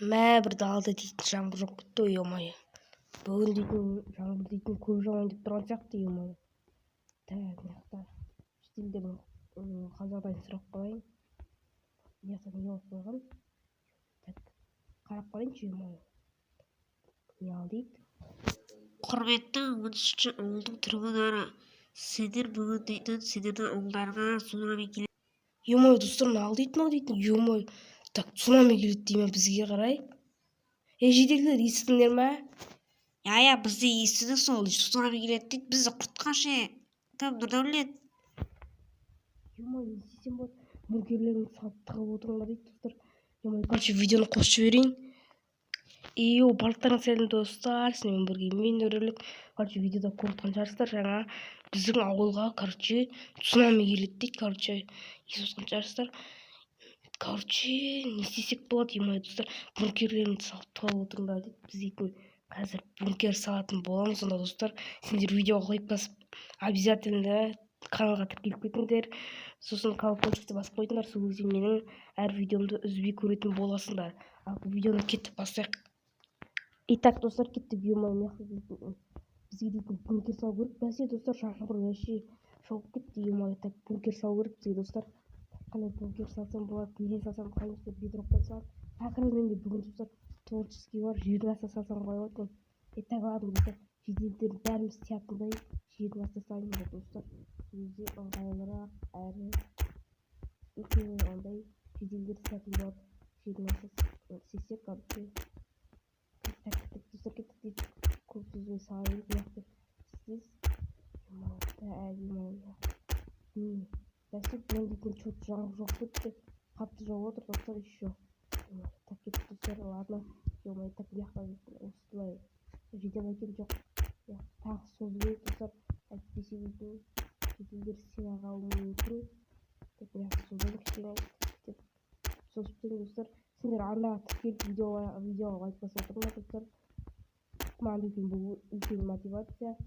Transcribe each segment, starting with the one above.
Мә бір далада дейтін жаңбыр жоқ кетті, ой-ой. Бүгін дейтін жаңбыр дейтін көп жауайын деп тұрған сияқты, ой-ой. Так, мына шетелдердің қал жағдайын сұрап қояйын. Мына жақта не болып қойған? Так, қарап қарайыншы, ой-ой. Не ал дейді? Құрметті 13-ші ауылдың тұрғындары, сендер бүгін дейтін сендердің ауылдарыңа цунами келеді. Ой-ой, достар, не ал дейтін, ой-ой. Так, цунами келеді деймін бізге қарай. Жеделдер естідіңдер ме? Я, бізде естідік сол, цунами келеді дейді, бізді құртқаншы. Кім нұрдәулет? Ой-ой, не істесем болады? Бургерлерін салып тығып отырыңдар дейді, достар. Ой-ой, короче, видеоны қосып жіберейін. Балықтарың сәлем достар, сенімен бірге мен Нұрдәулет. Короче, видеода көріп отқан шығарсыздар, жаңа біздің ауылға, короче, цунами келеді дейді, короче, естіп отқан шығарсыздар. Короче, не істесек болады, достар, бункерлеріңді салып тығып отырыңдар дейді. Біз дейтін қазір бункер салатын боламыз. Сонда достар, сендер видеоға қойып басып, обязательно каналға тіркеліп кетіңдер. Сосын колокольчикті басып қойдыңдар, сол кезде менің әр видеомды үзбей көретін боласыңдар. Ал бұл видеоны кеттік бастайық. Итак, достар, кеттік. Бізге дейтін бункер салу керек. Бәсе, достар, жаңбыр вообще шауып кетті. Так, бункер салу керек бізге, достар. Қандай бункер салсам болады, неде салсам, қайыншыда бедроктан салып. Тақырып менде бүгін достар творческий бар, жердің астына салсам қалай болады. Так, ладно, достар, жеделдерін бәріміз сиятындай жердің астына салайын, достар. Өзі ыңғайлырақ әрі үлкен андай жеделдер сиятын болады. Жердің астына сесек, короче. Достар, кеттік дейді. Көп сөзбен салайын, сияқты сіз. Бәсе, бүгін дейтін чөт жаңбыр жоқ кетті. Қатты жауып отыр, достар, еще. Так, кеттік, достар, ладно. Так, бұяқта осылай жедел екен жоқ. Тағы созбай, достар, әйтпесе дейтін жеделдер сыйға қалуы мүмкін. Так, бұяқта созбай кішкене деп созып тұрмын, достар. Сендер арнаға тіркеліп видеоға лайк басып отырыңдар, достар. Маған дейтін бұл үлкен мотивация.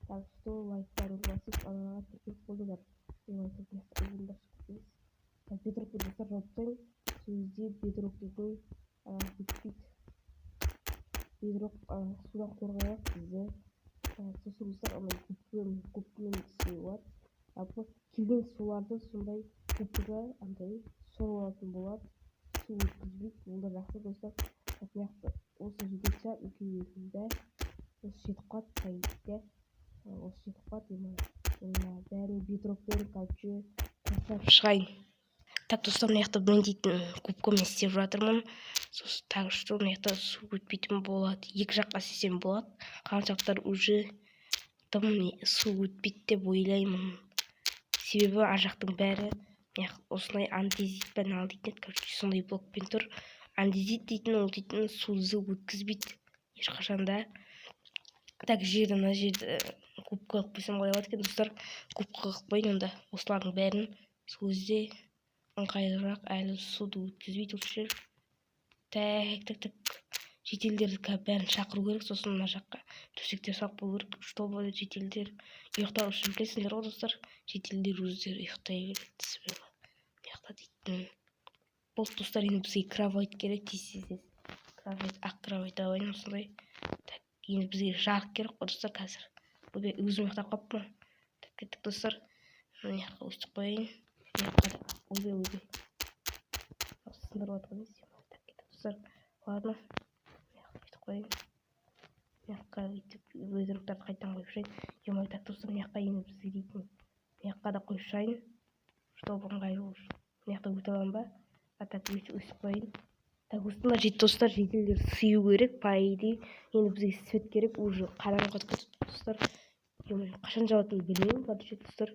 Так что лайктарыңды басып арнаға тіркеліп қойыңдар. Бедрокты достар жауып тастайын. Сол кезде бедрок дейтін бүйтпейді. Бедрок судан қорғайды бізді. Сосын достар андай губкамен істеуге болады. Жалпы келген суларды сондай губкаға андай сорып алатын болады. Су өткізбейді. Ол да жақсы, достар. Осы жетекші үлкейетінде осы жетіп қалады, қайда осы жетіп қалады. Бәрін бедрокпен, короче, қосып шығайын. Так, достар, мына жақта мен дейтін губкамен істеп жатырмын. Сосын так что мына жақта су өтпейтін болады. Екі жаққа істесем болады. Қалған жақтар уже тым су өтпейді деп ойлаймын. Себебі ар жақтың бәрі осындай андезитпен ал дейтін еді, короче, сондай блокпен тұр. Андезит дейтін ол дейтін суды өткізбейді ешқашанда. Так, мына жерді губка қылып қойсам қалай болады екен, достар? Губка қылып қойын, онда осылардың бәрін сол кезде ыңғайлырақ, әлі суды өткізбейді осы жер. Так. Жеделдерді бәрін шақыру керек, сосын мына жаққа төсектер салып болу керек, чтобы жеделдер ұйықтау үшін. Білесіңдер ғой, достар, жеделдер өздері ұйықтай береді. Ұйықта дейтін болды, достар, енді бізге кровать керек, тез. Кровать, ақ кровать алайын, осындай. Так, енді бізге жарық керек қой, достар, қазір. Өзім ұйықтап қалыппын. Так, кеттік, достар. Мына жаққа өстіп қояйын. Ойбай. Сындырып жатқан емес. Так, кеттік, достар. Ладно. Өйтіп қояйын. Мына өйтіп бедроктарды қайтадан қойып шығайын. Так, достар, мына енді бізге дейтін. Мына да қойып шығайын. Чтобы ыңғайлы болсын. Мына өте аламын ба? Так, өсіп қояйын. Так, осында достар, жеделдер сыю керек, по идее. Енді бізге свет керек, уже қараңғы кетті, достар. Қашан жауатынын білмеймін, короче, достар.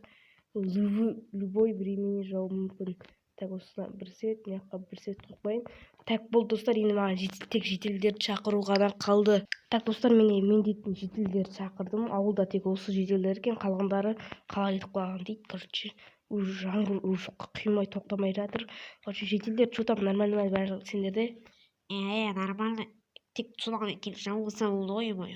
Любой времени жауы мүмкін. Так, осына бір свет, мына бір свет қойып қояйын. Так, бұл достар, енді маған тек жеделдерді шақыру ғана қалды. Так, достар, мен дейтін жеделдерді шақырдым. Ауылда тек осы жеделдер екен, қалғандары қалай кетіп қалған дейді, короче. Уже жаңбыр құймай тоқтамай жатыр. Короче, жеделдер что там, нормально бәрі сендерде? Нормально. Тек цунами келіп жауылса болды, ой-ой.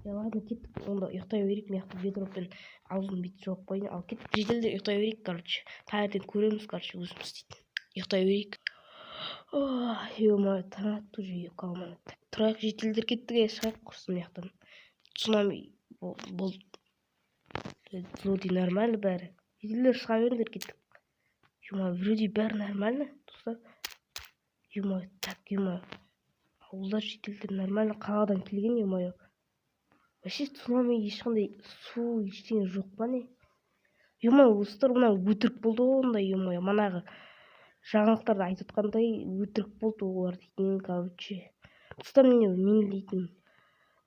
Ладно, кеттік, онда ұйықтай берейік. Мына бедрокпен аузын бүйтіп жауып қойын. Ал кеттік, жеделдер ұйықтай берейік, короче. Таңертең көреміз, короче, өзіміз дейтін. Ұйықтай берейік. ё-моё, таң уже үй қалмады. Тұрайық, жетелдер кеттіге шығайық құрсын мияқтан. Цунами болды. Вроде нормально бәрі. Жетелдер шыға беріңдер кеттік. Ё-моё, вроде бәрі нормально, достар. Ё-моё, так, ё-моё. Ауылдар жетелдер нормально қаладан келген, ё-моё. Вообще цунами ешқандай су ештеңе жоқ па не? Ё-моё, достар, мына өтірік болды ғой онда, ё-моё. Манағы жаңалықтарда айтып отқандай өтірік болды олар дейтін, короче. Достар, мен дейтін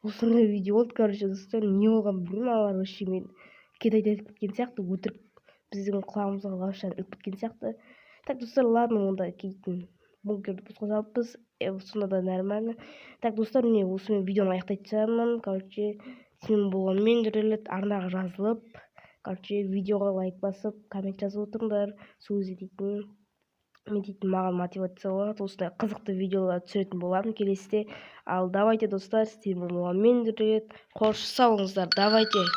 осындай видео болды, короче, достар, не болған білмеймін, алар вообще мен кедайда айтып кеткен сияқты, өтірік біздің құлағымызға лавшаны іліп кеткен сияқты. Так, достар, ладно, онда кейтін бункерді босқа салыппыз, сонда да нормально. Так, достар, міне осымен видеоны аяқтайтын шығармын. Короче, сенің болғанмен жүрелет арнаға жазылып, короче, видеоға лайк басып, коммент жазып отырыңдар. Сол кезде дейтін мен дейтін маған мотивация болады, осындай қызықты видеолар түсіретін боламын келесіде. Ал давайте, достар, сенің болғанмен жүрелет. Қош сау болыңыздар, давайте.